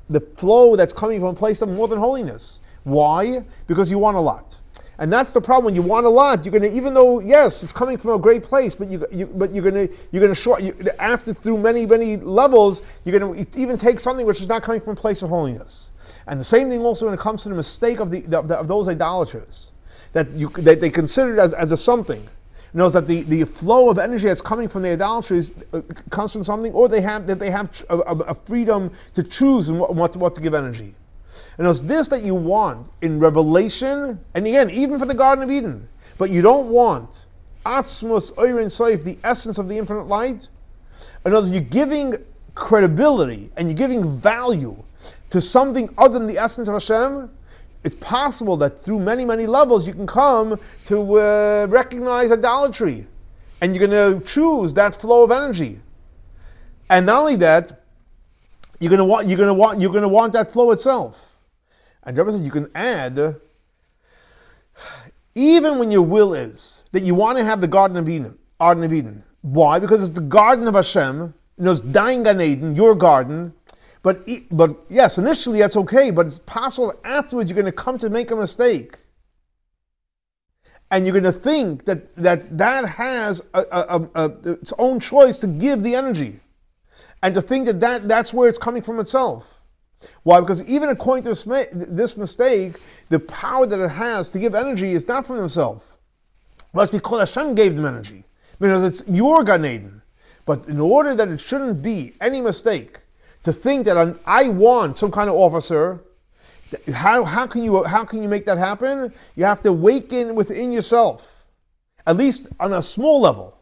the flow that's coming from a place of more than holiness. Why? Because you want a lot. And that's the problem. When you want a lot, you're going to, even though, yes, it's coming from a great place, but you're going to after through many levels, you're going to even take something which is not coming from a place of holiness. And the same thing also when it comes to the mistake of those idolaters, that they consider it as a something. Knows that the flow of energy that's coming from the idolatries comes from something, or they have a freedom to choose what to give energy. And it's this that you want in Revelation, and again, even for the Garden of Eden. But you don't want Atzmos Oirin Soif, the essence of the infinite light. In other words, you're giving credibility and you're giving value to something other than the essence of Hashem. It's possible that through many levels you can come to recognize idolatry, and you're going to choose that flow of energy. And not only that, you're going to want that flow itself. And Rabbi says you can add even when your will is that you want to have the Garden of Eden. Why? Because it's the garden of Hashem. It's dying Gan Eden, your garden. But yes, initially that's okay, but it's possible that afterwards you're going to come to make a mistake. And you're going to think that has its own choice to give the energy. And to think that's where it's coming from itself. Why? Because even according to this mistake, the power that it has to give energy is not from itself. But it's because Hashem gave them energy. Because it's your Gan Eden. But in order that it shouldn't be any mistake to think that I want some kind of officer, how can you make that happen? You have to awaken within yourself, at least on a small level.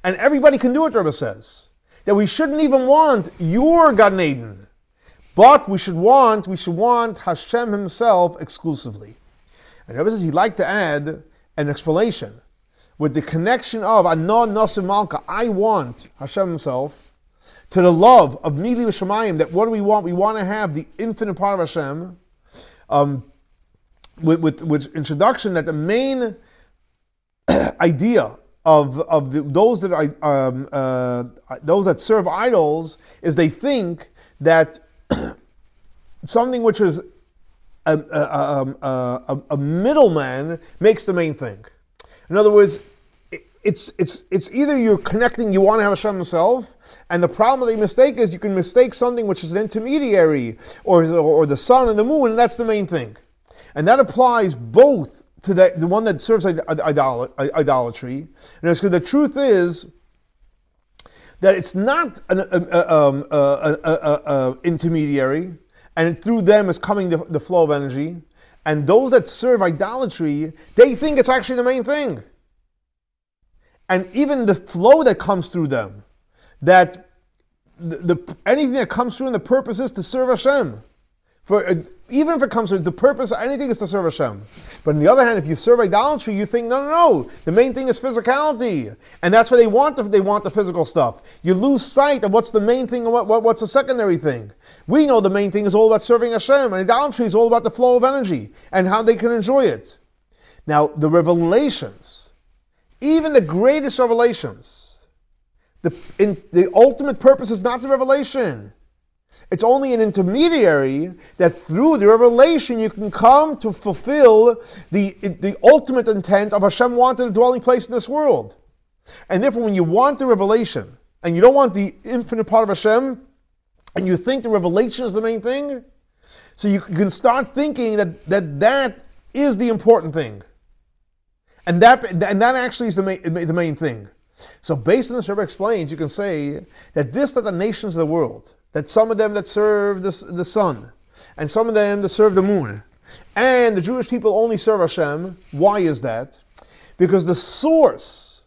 And everybody can do it, the Rebbe says. That we shouldn't even want your Gan Eden, but we should want Hashem himself exclusively. And the Rebbe says he'd like to add an explanation with the connection of Ana Nasi Malka, I want Hashem himself, to the love of Mili V'Shamayim, that what do we want? We want to have the infinite part of Hashem, with introduction that the main idea of those that serve idols is they think that something which is a middleman makes the main thing. In other words, it's either you're connecting, you want to have Hashem himself, and the problem with the mistake is you can mistake something which is an intermediary, or the sun and the moon, and that's the main thing. And that applies both to the one that serves idolatry. And it's because the truth is that it's not an intermediary, and through them is coming the flow of energy. And those that serve idolatry, they think it's actually the main thing. And even the flow that comes through them, that anything that comes through and the purpose is to serve Hashem. Even if it comes through, the purpose of anything is to serve Hashem. But on the other hand, if you serve idolatry, you think, no, the main thing is physicality. And that's what they want the physical stuff. You lose sight of what's the main thing and what's the secondary thing. We know the main thing is all about serving Hashem, and idolatry is all about the flow of energy and how they can enjoy it. Now, the revelations, even the greatest revelations, the ultimate purpose is not the revelation. It's only an intermediary that through the revelation you can come to fulfill the ultimate intent of Hashem wanting a dwelling place in this world. And therefore, when you want the revelation, and you don't want the infinite part of Hashem, and you think the revelation is the main thing, so you can start thinking that is the important thing. And that actually is the main thing. So based on this, Rebbe explains, you can say that the nations of the world, that some of them that serve the sun, and some of them that serve the moon, and the Jewish people only serve Hashem. Why is that? Because the source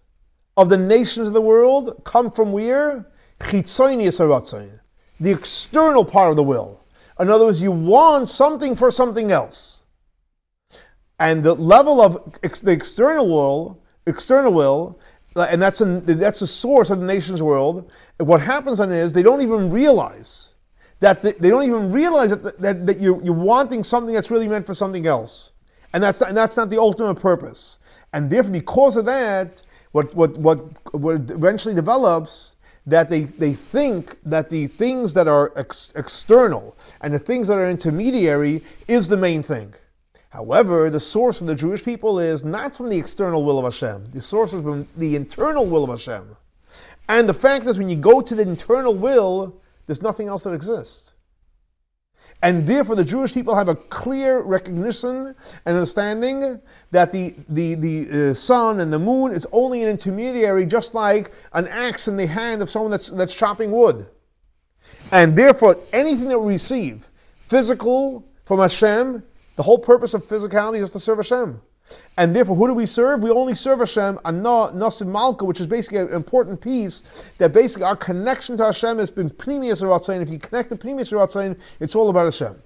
of the nations of the world come from where? Chitzonius haratzon, the external part of the will. In other words, you want something for something else. And the level of the external will, and that's the source of the nation's world. What happens then is they don't even realize that that you're wanting something that's really meant for something else, and that's not the ultimate purpose. And therefore, because of that, what eventually develops, that they think that the things that are external and the things that are intermediary is the main thing. However, the source of the Jewish people is not from the external will of Hashem. The source is from the internal will of Hashem. And the fact is, when you go to the internal will, there's nothing else that exists. And therefore, the Jewish people have a clear recognition and understanding that the sun and the moon is only an intermediary, just like an axe in the hand of someone that's chopping wood. And therefore, anything that we receive, physical, from Hashem, the whole purpose of physicality is to serve Hashem. And therefore, who do we serve? We only serve Hashem, Ana Nasi Malka, which is basically an important piece, that basically our connection to Hashem has been Pnimius Ratzain. If you connect to Pnimius Ratzain, it's all about Hashem.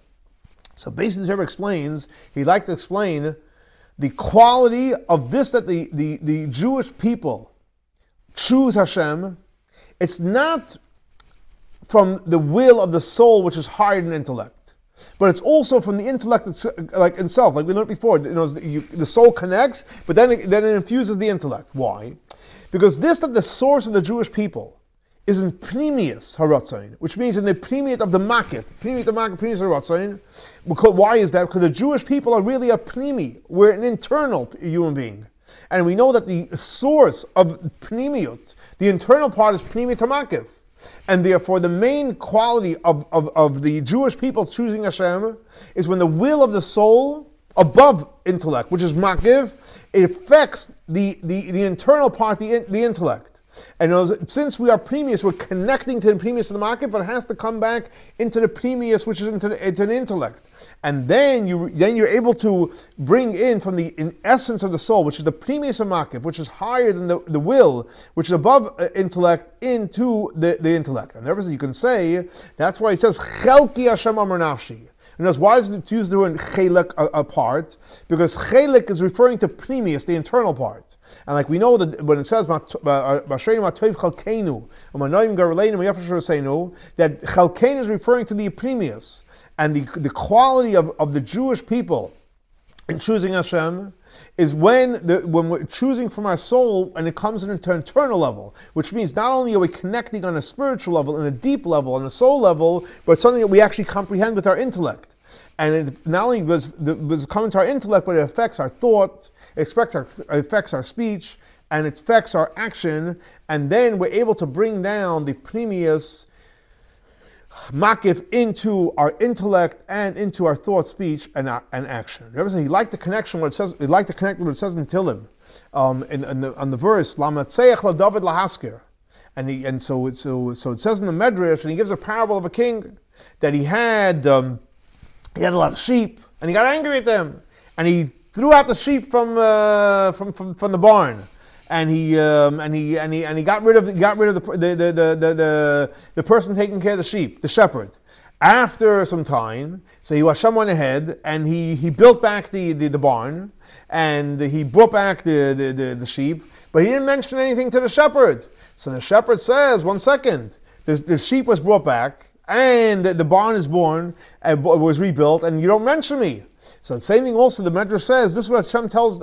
So basically, the Rebbe explains, he'd like to explain the quality of this, that the Jewish people choose Hashem. It's not from the will of the soul, which is higher than intellect. But it's also from the intellect itself, like we learned before. The soul connects, but then it infuses the intellect. Why? Because that the source of the Jewish people is in Pnimius Haratzain, which means in the Pnimiut of the Makif. Pnimiut Haratzain. Why is that? Because the Jewish people are really a Pnimi. We're an internal human being. And we know that the source of Pnimiut, the internal part, is Pnimiut HaMakif. And therefore, the main quality of the Jewish people choosing Hashem is when the will of the soul above intellect, which is Makiv, it affects the internal part, the intellect. And since we are Pnimius, we're connecting to the Pnimius of the Makiv, but it has to come back into the Pnimius, which is into the intellect. And then you're able to bring in from the essence of the soul, which is the Pnimius of Makiv, which is higher than the will, which is above intellect, into the intellect. And therefore you can say, that's why it says, Chelki Hashem Amar Nafshi. And that's why it's used the word chelik, a part, because chelik is referring to Pnimius, the internal part. And like we know that when it says that Chalkeinu is referring to the Pnimius, and the quality of the Jewish people in choosing Hashem is when we're choosing from our soul, and it comes into an internal level, which means not only are we connecting on a spiritual level, on a deep level, on a soul level, but it's something that we actually comprehend with our intellect. And it not only does it come into our intellect, but it affects our thought, it affects our speech, and it affects our action, and then we're able to bring down the Pnimius Makif into our intellect and into our thought, speech, and action. Remember, he liked the connection what it says. He liked to connect what it says in Tehillim, on the verse Lamatzeach la David lahasker, and so it says in the Medrash, and he gives a parable of a king that he had a lot of sheep, and he got angry at them, and he threw out the sheep from the barn. And he got rid of the person taking care of the sheep, the shepherd. After some time, so Hashem went ahead and he built back the barn, and he brought back the sheep, but he didn't mention anything to the shepherd. So the shepherd says, 1 second, the sheep was brought back, and the barn is was rebuilt, and you don't mention me. So the same thing also the Medrash says, this is what Hashem tells,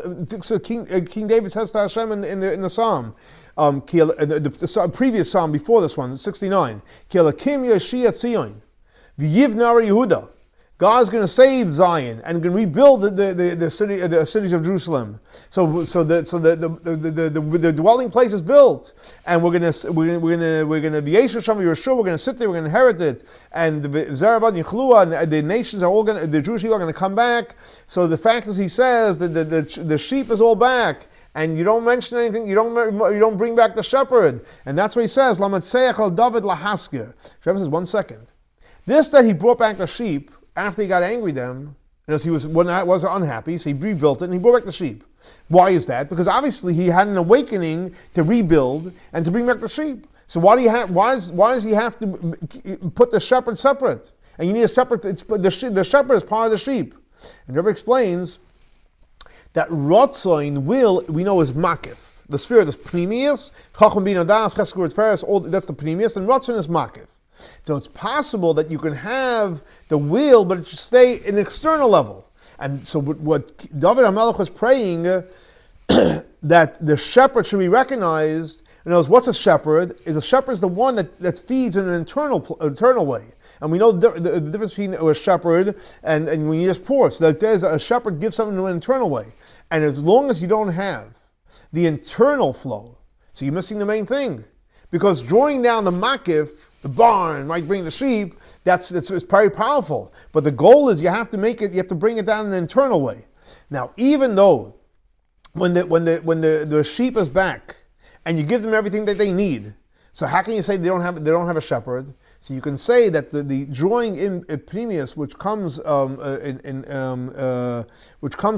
King David says to Hashem in the Psalm, the previous Psalm before this one, 69, Ki Elokim Yoshia Tzion, V'yivna Yehuda. God is going to save Zion and going to rebuild the cities of Jerusalem. So the dwelling place is built, and we're going to be Yeshua Sham Yerushua. We're going to sit there. We're going to inherit it, and the Zaravad Yichlua, and the nations are all going. The Jewish people are going to come back. So the fact is, he says that the sheep is all back, and you don't mention anything. You don't bring back the shepherd, and that's what he says. Lamatzeach al David lahasker. Shepherd says, 1 second. This that he brought back the sheep. After he got angry at them, because he was unhappy, so he rebuilt it and he brought back the sheep. Why is that? Because obviously he had an awakening to rebuild and to bring back the sheep. So why does he have to put the shepherd separate? And you need a separate. The shepherd is part of the sheep. And Rebbe explains that Rotzoin will we know is Makif. The sphere is Pnimius, Chacham bin Adas, Cheskur Tferes, all that's the Pnimius, and Rotzoin is Makif. So it's possible that you can have the will, but it should stay in an external level. And so what David HaMelech was praying, that the shepherd should be recognized. In other words, what's a shepherd? A shepherd is the one that feeds in an internal way. And we know the difference between a shepherd and when you just pour. So that there's a shepherd gives something in an internal way. And as long as you don't have the internal flow, so you're missing the main thing. Because drawing down the makif, the barn, might bring the sheep, it's very powerful. But the goal is you have to bring it down in an internal way. Now, even though when the sheep is back and you give them everything that they need, so how can you say they don't have a shepherd? So you can say that the drawing in Pnimius, which comes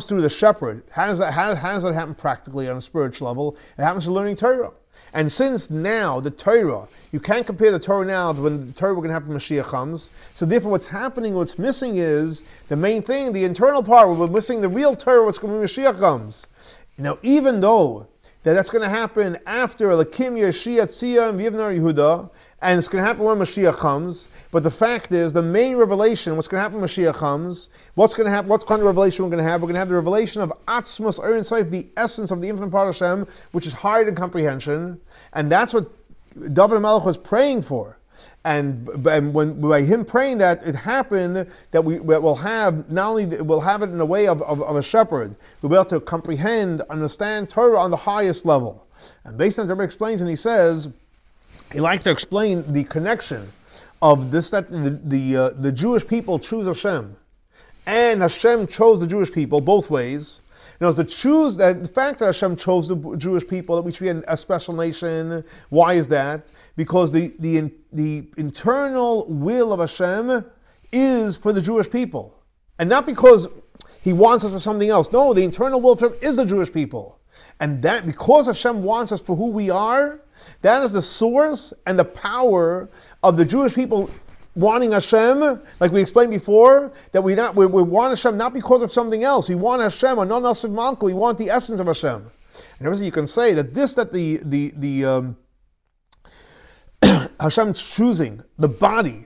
through the shepherd, how does that happen practically on a spiritual level? It happens to learning Torah. And since now, the Torah, you can't compare the Torah now to when the Torah we're going to have when Mashiach comes. So therefore what's missing is the main thing, the internal part. We're missing the real Torah, what's going to when Mashiach comes. Now, even though that's going to happen after Elokim Yoshia Tzia and V'yivna Yehuda, and it's going to happen when Mashiach comes. But the fact is, the main revelation, what's going to happen when Mashiach comes, what's going to happen, what kind of revelation we're going to have? We're going to have the revelation of Atzmus Ein Sof, the essence of the infinite part of Hashem, which is higher than comprehension, and that's what David HaMelech was praying for. And when by him praying that, it happened that we'll have, not only we'll have it in the way of a shepherd, we'll be able to comprehend, understand Torah on the highest level. And based on what Rebbe explains, and he says, he likes to explain the connection of this, that the Jewish people choose Hashem, and Hashem chose the Jewish people both ways. Now, the fact that Hashem chose the Jewish people, that we should be a special nation, why is that? Because the internal will of Hashem is for the Jewish people. And not because He wants us for something else. No, the internal will of Hashem is the Jewish people. And that, because Hashem wants us for who we are, that is the source and the power of the Jewish people wanting Hashem, like we explained before, that we want Hashem not because of something else. We want Hashem, or not Nasiv Malka, we want the essence of Hashem. And obviously you can say that the Hashem choosing the body,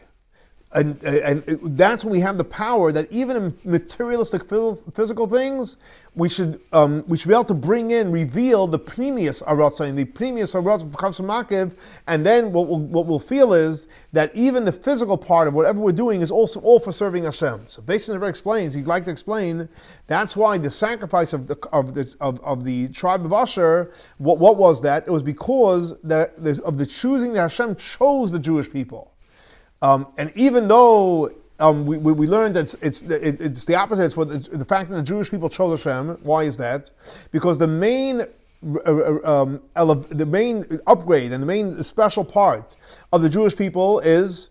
and that's when we have the power that even in materialistic physical things, we should be able to bring in, reveal the previous aratzah, the previous aratzah becomes makiv, and then what we'll feel is that even the physical part of whatever we're doing is also all for serving Hashem. So basically, Rebbe explains, he'd like to explain, that's why the sacrifice of the tribe of Asher, what was that? It was because of the choosing that Hashem chose the Jewish people. And even though we learned that it's the opposite, it's the fact that the Jewish people chose Hashem. Why is that? Because the main upgrade and the main special part of the Jewish people is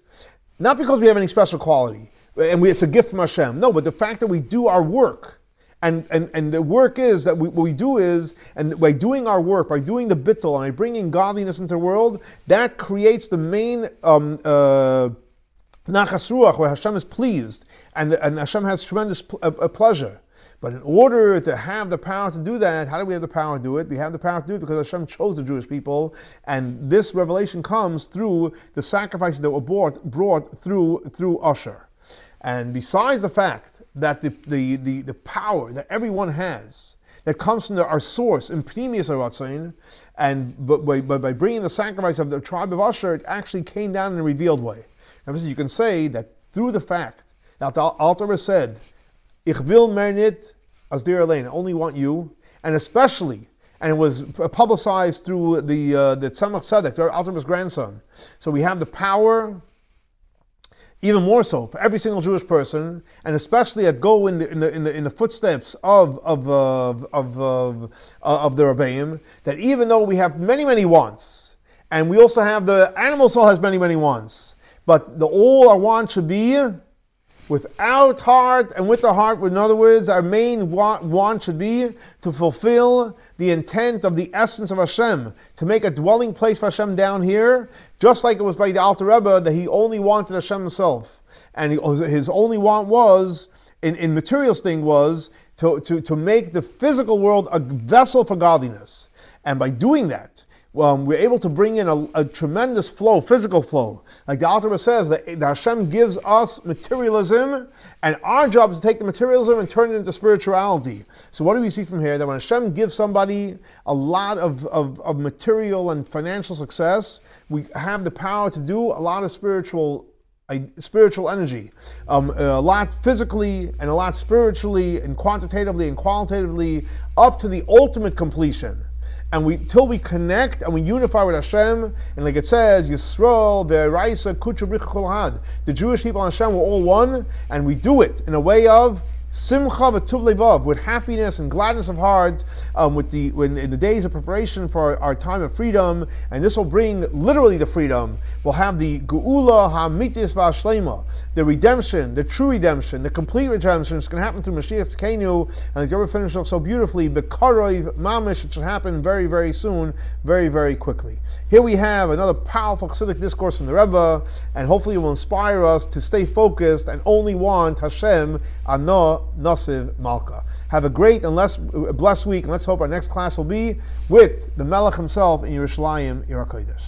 not because we have any special quality and it's a gift from Hashem. No, but the fact that we do our work. And the work is that what we do is, and by doing our work, by doing the bittul, and by bringing godliness into the world, that creates the main nachas ruach, where Hashem is pleased, and Hashem has tremendous pleasure. But in order to have the power to do that, how do we have the power to do it? We have the power to do it because Hashem chose the Jewish people, and this revelation comes through the sacrifices that were brought through Asher. And besides the fact that the power that everyone has, that comes from our source in Pnimius HaRatzain, and by bringing the sacrifice of the tribe of Asher, it actually came down in a revealed way. And you can say that through the fact that the Alter Rebbe said, Ich will mehr nit as dir allein, I only want you, and especially, and it was publicized through the Tzemach Tzedek, the Alter Rebbe's grandson. So we have the power, even more so for every single Jewish person, and especially at go in the footsteps of the Rebbeim, that even though we have many wants, and we also have the animal soul has many wants, but all our wants should be without heart and with the heart. In other words, our main want should be to fulfill the intent of the essence of Hashem, to make a dwelling place for Hashem down here, just like it was by the Alter Rebbe that he only wanted Hashem himself. And his only want was, in materials thing, was to make the physical world a vessel for godliness. And by doing that, we're able to bring in a tremendous flow, physical flow. Like the Alter Rebbe says, that Hashem gives us materialism, and our job is to take the materialism and turn it into spirituality. So what do we see from here? That when Hashem gives somebody a lot of material and financial success, we have the power to do a lot of spiritual energy, a lot physically and a lot spiritually and quantitatively and qualitatively, up to the ultimate completion. And till we connect and we unify with Hashem, and like it says, Yisrael ve'Raisa kutsha bricha kol had. The Jewish people and Hashem were all one, and we do it in a way of simcha v'tuv levav, with happiness and gladness of heart, in the days of preparation for our time of freedom, and this will bring literally the freedom. We'll have the geula ha'amitis v'ashlema, the redemption, the true redemption, the complete redemption. It's going to happen through Mashiach Tzidkenu, and like the Rebbe finished off so beautifully, b'karov mamish, it should happen very soon, very quickly. Here we have another powerful Chassidic discourse from the Rebbe, and hopefully it will inspire us to stay focused and only want Hashem, Ano Nasiv Malka. Have a great and blessed week, and let's hope our next class will be with the Melech himself in Yerushalayim, Yer HaKodesh.